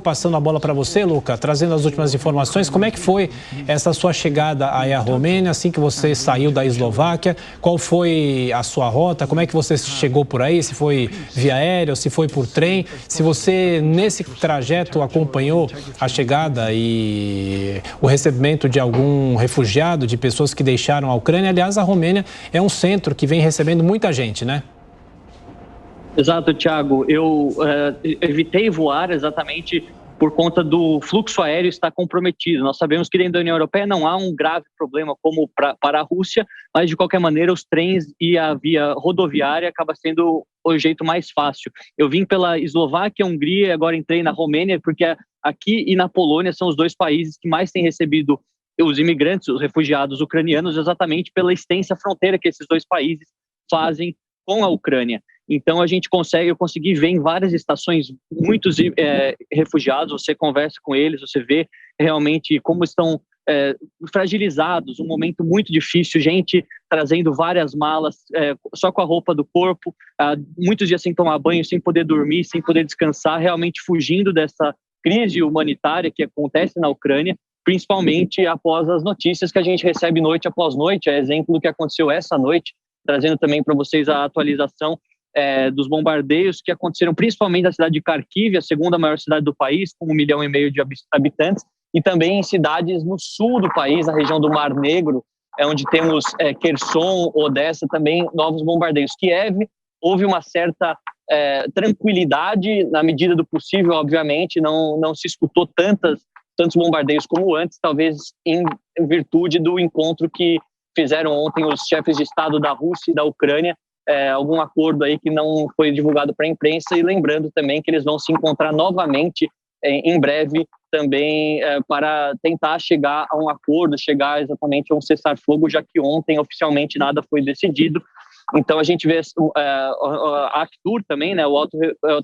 Passando a bola para você, Luca, trazendo as últimas informações, como é que foi essa sua chegada aí à Romênia, assim que você saiu da Eslováquia? Qual foi a sua rota? Como é que você chegou por aí? Se foi via aéreo, se foi por trem? Se você, nesse trajeto, acompanhou a chegada e o recebimento de algum refugiado, de pessoas que deixaram a Ucrânia? Aliás, a Romênia é um centro que vem recebendo muita gente, né? Exato, Thiago. Eu evitei voar exatamente por conta do fluxo aéreo estar comprometido. Nós sabemos que dentro da União Europeia não há um grave problema como para a Rússia, mas de qualquer maneira os trens e a via rodoviária acaba sendo o jeito mais fácil. Eu vim pela Eslováquia, Hungria e agora entrei na Romênia, porque aqui e na Polônia são os dois países que mais têm recebido os imigrantes, os refugiados ucranianos, exatamente pela extensa fronteira que esses dois países fazem com a Ucrânia. Então eu consegui ver em várias estações muitos refugiados, você conversa com eles, você vê realmente como estão fragilizados, um momento muito difícil, gente trazendo várias malas só com a roupa do corpo, muitos dias sem tomar banho, sem poder dormir, sem poder descansar, realmente fugindo dessa crise humanitária que acontece na Ucrânia, principalmente após as notícias que a gente recebe noite após noite, exemplo do que aconteceu essa noite, trazendo também para vocês a atualização dos bombardeios que aconteceram principalmente na cidade de Kharkiv, a segunda maior cidade do país, com 1,5 milhão de habitantes, e também em cidades no sul do país, na região do Mar Negro, onde temos Kherson, Odessa, também novos bombardeios. Kiev, houve uma certa tranquilidade, na medida do possível, obviamente, não se escutou tantos bombardeios como antes, talvez em virtude do encontro que fizeram ontem os chefes de Estado da Rússia e da Ucrânia, algum acordo aí que não foi divulgado para a imprensa, e lembrando também que eles vão se encontrar novamente em breve também para tentar chegar a um acordo, chegar exatamente a um cessar-fogo, já que ontem oficialmente nada foi decidido. Então a gente vê a Actur também, né, o Alto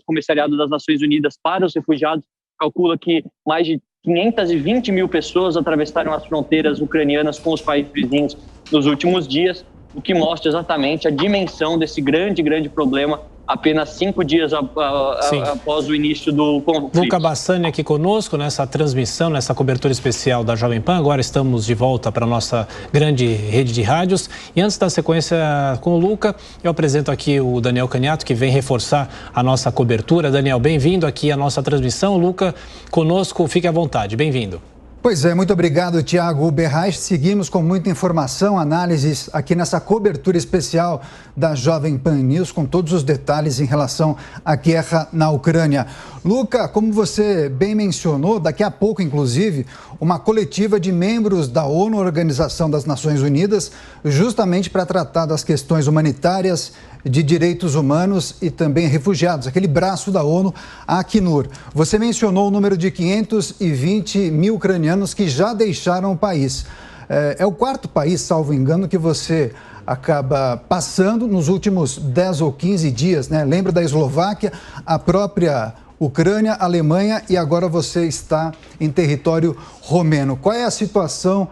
Comissariado das Nações Unidas para os Refugiados, calcula que mais de 520 mil pessoas atravessaram as fronteiras ucranianas com os países vizinhos nos últimos dias, o que mostra exatamente a dimensão desse grande problema apenas 5 dias após o início do conflito. Luca Bassani aqui conosco nessa transmissão, nessa cobertura especial da Jovem Pan. Agora estamos de volta para a nossa grande rede de rádios. E antes da sequência com o Luca, eu apresento aqui o Daniel Caniato, que vem reforçar a nossa cobertura. Daniel, bem-vindo aqui à nossa transmissão. Luca, conosco, fique à vontade. Bem-vindo. Pois é, muito obrigado, Thiago Berrais. Seguimos com muita informação, análises aqui nessa cobertura especial da Jovem Pan News, com todos os detalhes em relação à guerra na Ucrânia. Luca, como você bem mencionou, daqui a pouco, inclusive, uma coletiva de membros da ONU, Organização das Nações Unidas, justamente para tratar das questões humanitárias, de direitos humanos e também refugiados, aquele braço da ONU, a Acnur. Você mencionou o número de 520 mil ucranianos que já deixaram o país. É o quarto país, salvo engano, que você acaba passando nos últimos 10 ou 15 dias, né? Lembra da Eslováquia, a própria Ucrânia, Alemanha, e agora você está em território romeno. Qual é a situação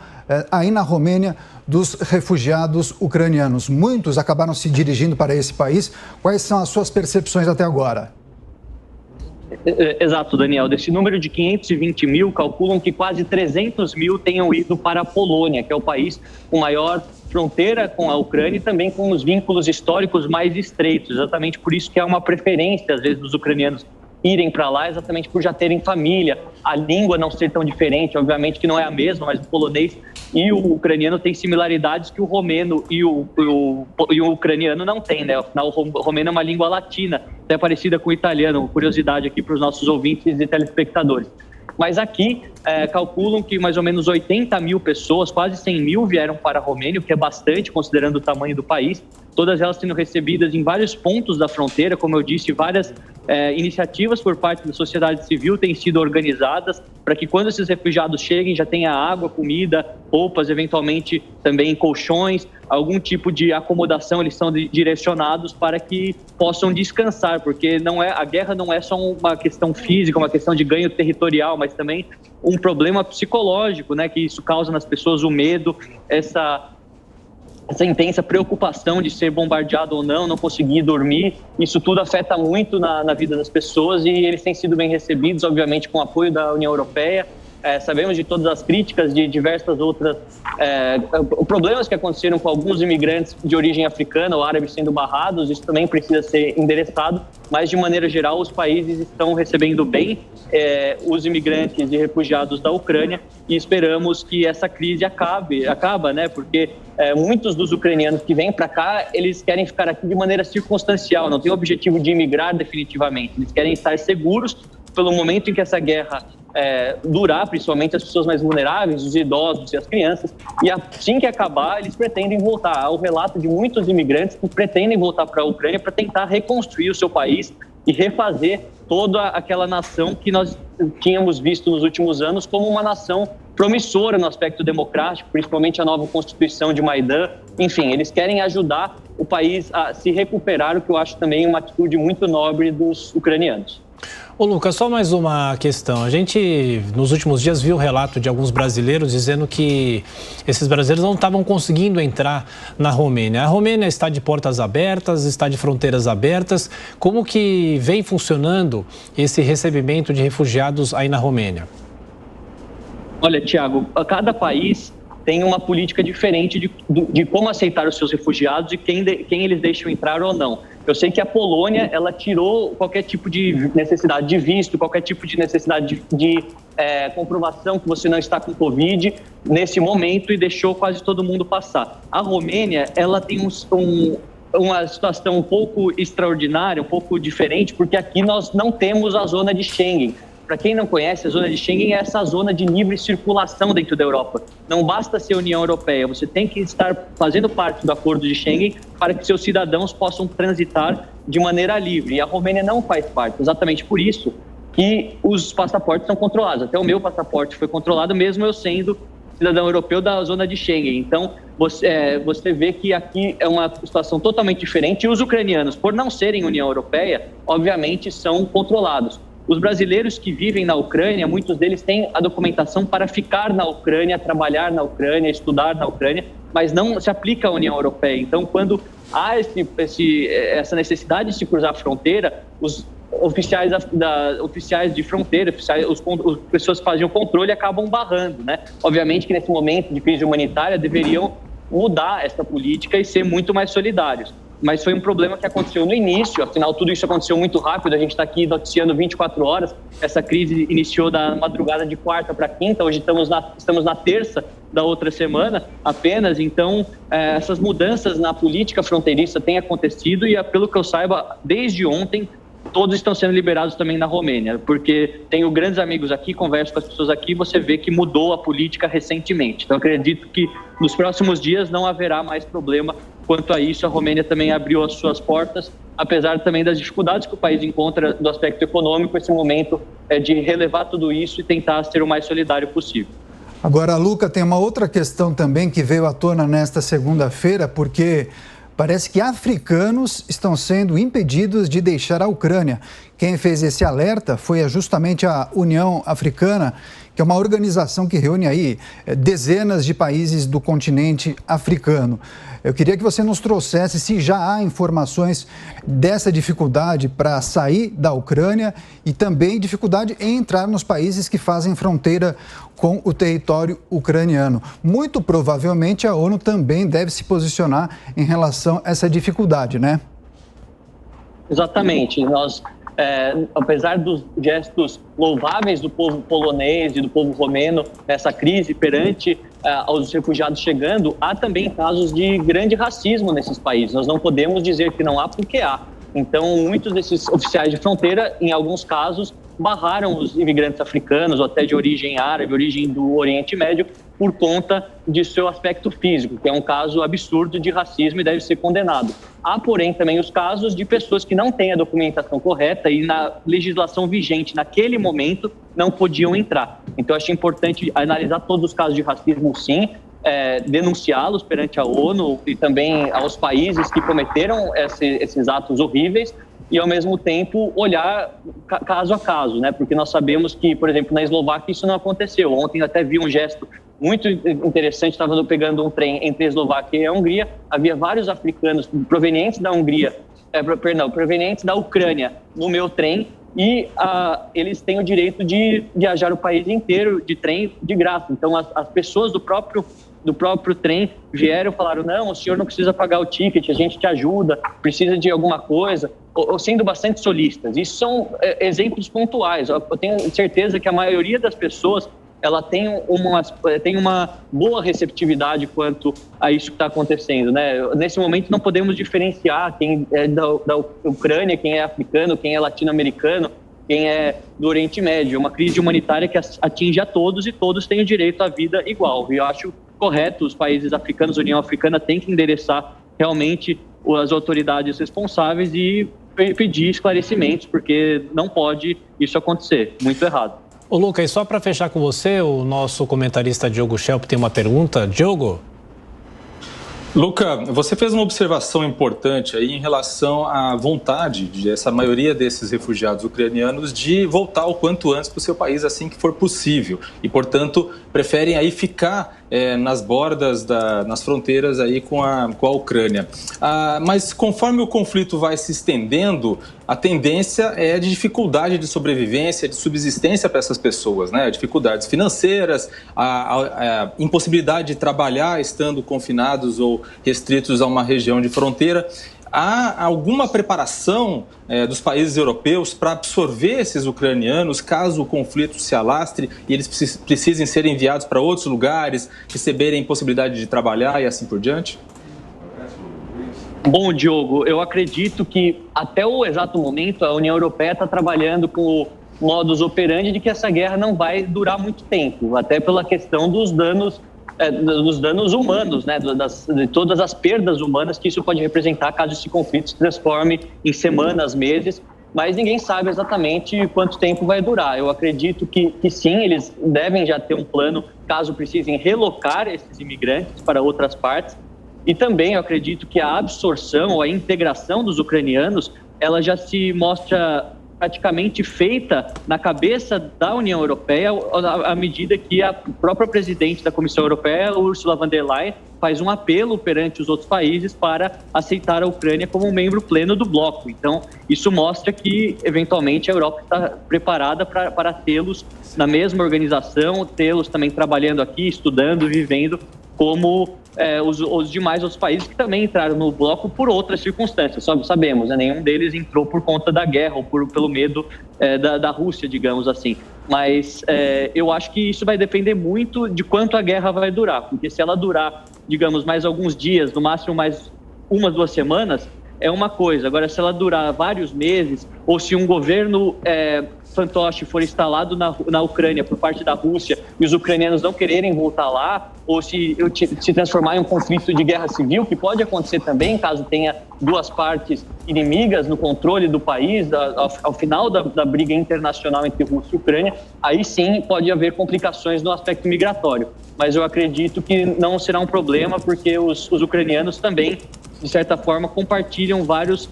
aí na Romênia dos refugiados ucranianos? Muitos acabaram se dirigindo para esse país. Quais são as suas percepções até agora? Exato, Daniel. Desse número de 520 mil, calculam que quase 300 mil tenham ido para a Polônia, que é o país com maior fronteira com a Ucrânia e também com os vínculos históricos mais estreitos. Exatamente por isso que há uma preferência, às vezes, dos ucranianos irem para lá, exatamente por já terem família, a língua não ser tão diferente, obviamente que não é a mesma, mas o polonês e o ucraniano têm similaridades que o romeno e o ucraniano não têm, né? Afinal, o romeno é uma língua latina, até parecida com o italiano, curiosidade aqui para os nossos ouvintes e telespectadores. Mas aqui calculam que mais ou menos 80 mil pessoas, quase 100 mil, vieram para a Romênia, o que é bastante, considerando o tamanho do país. Todas elas sendo recebidas em vários pontos da fronteira, como eu disse, várias iniciativas por parte da sociedade civil têm sido organizadas para que quando esses refugiados cheguem já tenha água, comida, roupas, eventualmente também colchões, algum tipo de acomodação. Eles são direcionados para que possam descansar, porque a guerra não é só uma questão física, uma questão de ganho territorial, mas também um problema psicológico, né, que isso causa nas pessoas o medo, essa intensa preocupação de ser bombardeado ou não conseguir dormir, isso tudo afeta muito na vida das pessoas e eles têm sido bem recebidos, obviamente, com o apoio da União Europeia. Sabemos de todas as críticas de diversas outras problemas que aconteceram com alguns imigrantes de origem africana ou árabe sendo barrados, isso também precisa ser endereçado, mas de maneira geral os países estão recebendo bem os imigrantes e refugiados da Ucrânia e esperamos que essa crise acaba, né? Porque muitos dos ucranianos que vêm para cá, eles querem ficar aqui de maneira circunstancial, não tem o objetivo de imigrar definitivamente, eles querem estar seguros pelo momento em que essa guerra durar, principalmente as pessoas mais vulneráveis, os idosos e as crianças, e assim que acabar, eles pretendem voltar. Há o relato de muitos imigrantes que pretendem voltar para a Ucrânia para tentar reconstruir o seu país e refazer toda aquela nação que nós tínhamos visto nos últimos anos como uma nação promissora no aspecto democrático, principalmente a nova Constituição de Maidan. Enfim, eles querem ajudar o país a se recuperar, o que eu acho também uma atitude muito nobre dos ucranianos. Ô Lucas, só mais uma questão. A gente, nos últimos dias, viu o relato de alguns brasileiros dizendo que esses brasileiros não estavam conseguindo entrar na Romênia. A Romênia está de portas abertas, está de fronteiras abertas. Como que vem funcionando esse recebimento de refugiados aí na Romênia? Olha, Tiago, cada país tem uma política diferente de como aceitar os seus refugiados e quem eles deixam entrar ou não. Eu sei que a Polônia, ela tirou qualquer tipo de necessidade de visto, qualquer tipo de necessidade de comprovação que você não está com Covid nesse momento e deixou quase todo mundo passar. A Romênia, ela tem uma situação um pouco extraordinária, um pouco diferente, porque aqui nós não temos a zona de Schengen. Para quem não conhece, a zona de Schengen é essa zona de livre circulação dentro da Europa. Não basta ser União Europeia, você tem que estar fazendo parte do acordo de Schengen para que seus cidadãos possam transitar de maneira livre. E a Romênia não faz parte, exatamente por isso que os passaportes são controlados. Até o meu passaporte foi controlado, mesmo eu sendo cidadão europeu da zona de Schengen. Então, você vê que aqui é uma situação totalmente diferente. E os ucranianos, por não serem União Europeia, obviamente são controlados. Os brasileiros que vivem na Ucrânia, muitos deles têm a documentação para ficar na Ucrânia, trabalhar na Ucrânia, estudar na Ucrânia, mas não se aplica à União Europeia. Então, quando há essa necessidade de se cruzar a fronteira, os oficiais de fronteira, as pessoas que fazem o controle acabam barrando, né? Obviamente que nesse momento de crise humanitária deveriam mudar essa política e ser muito mais solidários. Mas foi um problema que aconteceu no início, afinal tudo isso aconteceu muito rápido, a gente está aqui noticiando 24 horas, essa crise iniciou da madrugada de quarta para quinta, hoje estamos na terça da outra semana apenas, então essas mudanças na política fronteiriça têm acontecido e, pelo que eu saiba, desde ontem, todos estão sendo liberados também na Romênia, porque tenho grandes amigos aqui, converso com as pessoas aqui, você vê que mudou a política recentemente. Então, acredito que nos próximos dias não haverá mais problema quanto a isso. A Romênia também abriu as suas portas, apesar também das dificuldades que o país encontra do aspecto econômico, esse momento é de relevar tudo isso e tentar ser o mais solidário possível. Agora, Luca, tem uma outra questão também que veio à tona nesta segunda-feira, porque parece que africanos estão sendo impedidos de deixar a Ucrânia. Quem fez esse alerta foi justamente a União Africana, que é uma organização que reúne aí dezenas de países do continente africano. Eu queria que você nos trouxesse se já há informações dessa dificuldade para sair da Ucrânia e também dificuldade em entrar nos países que fazem fronteira com o território ucraniano. Muito provavelmente a ONU também deve se posicionar em relação a essa dificuldade, né? Exatamente. Nós, apesar dos gestos louváveis do povo polonês e do povo romeno nessa crise perante aos refugiados chegando, há também casos de grande racismo nesses países. Nós não podemos dizer que não há, porque há. Então, muitos desses oficiais de fronteira, em alguns casos, barraram os imigrantes africanos ou até de origem árabe, origem do Oriente Médio, por conta de seu aspecto físico, que é um caso absurdo de racismo e deve ser condenado. Há, porém, também os casos de pessoas que não têm a documentação correta e na legislação vigente naquele momento não podiam entrar. Então, acho importante analisar todos os casos de racismo, sim, denunciá-los perante a ONU e também aos países que cometeram esses atos horríveis e, ao mesmo tempo, olhar caso a caso, né? Porque nós sabemos que, por exemplo, na Eslováquia isso não aconteceu. Ontem até vi um gesto muito interessante. Estava pegando um trem entre a Eslováquia e a Hungria, havia vários africanos provenientes da provenientes da Ucrânia no meu trem, e eles têm o direito de viajar o país inteiro de trem de graça. Então, as pessoas do próprio trem vieram e falaram: não, o senhor não precisa pagar o ticket, a gente te ajuda, precisa de alguma coisa, ou sendo bastante solistas. Isso são exemplos pontuais. Eu tenho certeza que a maioria das pessoas ela tem uma boa receptividade quanto a isso que está acontecendo, né? Nesse momento não podemos diferenciar quem é da Ucrânia, quem é africano, quem é latino-americano, quem é do Oriente Médio. É uma crise humanitária que atinge a todos e todos têm o direito à vida igual. E eu acho correto os países africanos, a União Africana tem que endereçar realmente as autoridades responsáveis e pedir esclarecimentos, porque não pode isso acontecer. Muito errado. Ô, Luca, e só para fechar com você, o nosso comentarista Diogo Schelp tem uma pergunta. Diogo? Luca, você fez uma observação importante aí em relação à vontade de essa maioria desses refugiados ucranianos de voltar o quanto antes para o seu país assim que for possível e, portanto, preferem aí ficar nas bordas, nas fronteiras aí com a Ucrânia. Mas conforme o conflito vai se estendendo, a tendência é de dificuldade de sobrevivência, de subsistência para essas pessoas, né? Dificuldades financeiras, a impossibilidade de trabalhar estando confinados ou restritos a uma região de fronteira. Há alguma preparação dos países europeus para absorver esses ucranianos caso o conflito se alastre e eles precisem ser enviados para outros lugares, receberem possibilidade de trabalhar e assim por diante? Bom, Diogo, eu acredito que até o exato momento a União Europeia está trabalhando com o modus operandi de que essa guerra não vai durar muito tempo, até pela questão dos danos humanos, né? De todas as perdas humanas que isso pode representar caso esse conflito se transforme em semanas, meses, mas ninguém sabe exatamente quanto tempo vai durar. Eu acredito que sim, eles devem já ter um plano caso precisem relocar esses imigrantes para outras partes, e também eu acredito que a absorção ou a integração dos ucranianos, ela já se mostra praticamente feita na cabeça da União Europeia à medida que a própria presidente da Comissão Europeia, Ursula von der Leyen, faz um apelo perante os outros países para aceitar a Ucrânia como um membro pleno do bloco. Então, isso mostra que, eventualmente, a Europa está preparada para tê-los na mesma organização, tê-los também trabalhando aqui, estudando, vivendo, como os demais outros países que também entraram no bloco por outras circunstâncias. Sabemos, né? Nenhum deles entrou por conta da guerra ou pelo medo da Rússia, digamos assim. Mas eu acho que isso vai depender muito de quanto a guerra vai durar, porque se ela durar, digamos, mais alguns dias, no máximo mais 1, 2 semanas, é uma coisa. Agora, se ela durar vários meses, ou se um governo fantoche for instalado na Ucrânia por parte da Rússia e os ucranianos não quererem voltar lá, ou se transformar em um conflito de guerra civil, que pode acontecer também, caso tenha duas partes inimigas no controle do país, ao final da briga internacional entre Rússia e Ucrânia, aí sim pode haver complicações no aspecto migratório. Mas eu acredito que não será um problema, porque os ucranianos também, de certa forma, compartilham vários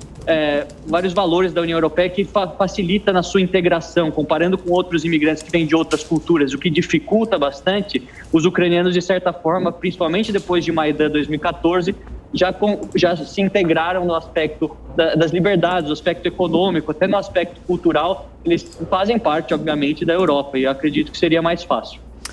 valores da União Europeia que facilita na sua integração, comparando com outros imigrantes que vêm de outras culturas, o que dificulta bastante. Os ucranianos, de certa forma, principalmente depois de Maidan 2014, já se integraram no aspecto das liberdades, no aspecto econômico, até no aspecto cultural. Eles fazem parte, obviamente, da Europa, e eu acredito que seria mais fácil.